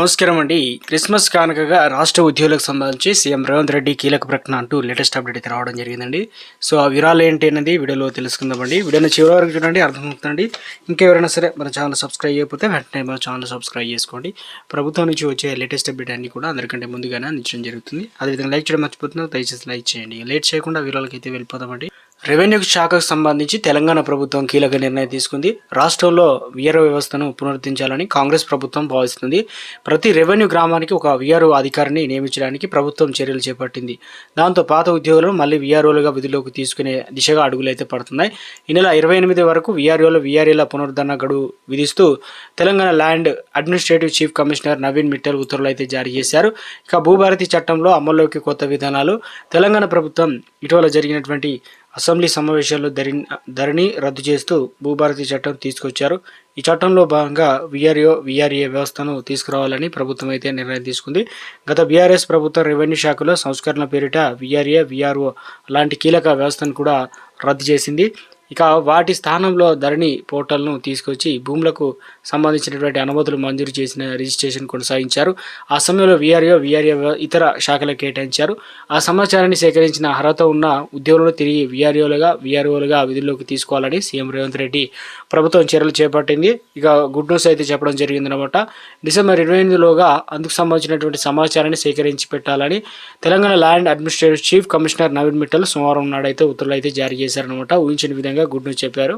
నమస్కారం అండి. క్రిస్మస్ కానుకగా రాష్ట్ర ఉద్యోగులకు సంబంధించి సీఎం రేవంత్ రెడ్డి కీలక ప్రకటన అంటూ లేటెస్ట్ అప్డేట్ అయితే రావడం జరిగిందండి. సో ఆ వివరాలు ఏంటి అనేది వీడియోలో తెలుసుకుందామండి. వీడియోని చివరి వరకు చూడండి, అర్థమవుతుందండి. ఇంకెవరైనా సరే మన ఛానల్ సబ్స్క్రైబ్ చేయకపోతే వెంటనే మన ఛానల్ సబ్స్క్రైబ్ చేసుకోండి. ప్రభుత్వం నుంచి వచ్చే లేటెస్ట్ అప్డేట్ అన్ని కూడా అందరికంటే ముందుగానే అందించడం జరుగుతుంది. అదేవిధంగా లైక్ చేయడం మర్చిపోతున్నారు, దయచేసి లైక్ చేయండి. లేట్ చేయకుండా వివరాలకి అయితే వెళ్ళిపోదామండి. రెవెన్యూ శాఖకు సంబంధించి తెలంగాణ ప్రభుత్వం కీలక నిర్ణయం తీసుకుంది. రాష్ట్రంలో వీఆర్ఓ వ్యవస్థను పునరుద్ధరించాలని కాంగ్రెస్ ప్రభుత్వం భావిస్తుంది. ప్రతి రెవెన్యూ గ్రామానికి ఒక వీఆర్ఓ అధికారిని నియమించడానికి ప్రభుత్వం చర్యలు చేపట్టింది. దాంతో పాత ఉద్యోగులను మళ్ళీ వీఆర్ఓలుగా విధుల్లోకి తీసుకునే దిశగా అడుగులైతే పడుతున్నాయి. ఈ నెల 28 వరకు వీఆర్ఏల పునరుద్ధరణ గడువు విధిస్తూ Telangana land administrative chief commissioner Naveen Mittal ఉత్తర్వులు అయితే జారీ చేశారు. ఇక భూభారతి చట్టంలో అమల్లోకి కొత్త విధానాలు. తెలంగాణ ప్రభుత్వం ఇటీవల జరిగినటువంటి అసెంబ్లీ సమావేశాల్లో ధరణి రద్దు చేస్తూ భూభారతి చట్టం తీసుకొచ్చారు. ఈ చట్టంలో భాగంగా వీఆర్ఏ వ్యవస్థను తీసుకురావాలని ప్రభుత్వం అయితే నిర్ణయం తీసుకుంది. గత బీఆర్ఎస్ ప్రభుత్వం రెవెన్యూ శాఖలో సంస్కరణ పేరిట వీఆర్ఓ లాంటి కీలక వ్యవస్థను కూడా రద్దు చేసింది. ఇక వాటి స్థానంలో ధరణి పోర్టల్ను తీసుకొచ్చి భూములకు సంబంధించినటువంటి అనుమతులు మంజూరు చేసిన రిజిస్ట్రేషన్ కొనసాగించారు. ఆ సమయంలో వీఆర్ఏ ఇతర శాఖలకు కేటాయించారు. ఆ సమాచారాన్ని సేకరించిన అర్హత ఉన్న ఉద్యోగులను తిరిగి వీఆర్ఓలుగా విధుల్లోకి తీసుకోవాలని సీఎం రేవంత్ రెడ్డి ప్రభుత్వం చర్యలు చేపట్టింది. ఇక గుడ్ న్యూస్ అయితే చెప్పడం జరిగిందనమాట. డిసెంబర్ 28లోగా అందుకు సంబంధించినటువంటి సమాచారాన్ని సేకరించి పెట్టాలని Telangana land administrative chief commissioner Naveen Mittal సోమవారం నాడైతే ఉత్తర్వులు అయితే జారీ చేశారనమాట. ఊహించిన విధంగా గుడ్ న్యూస్ చెప్పారు.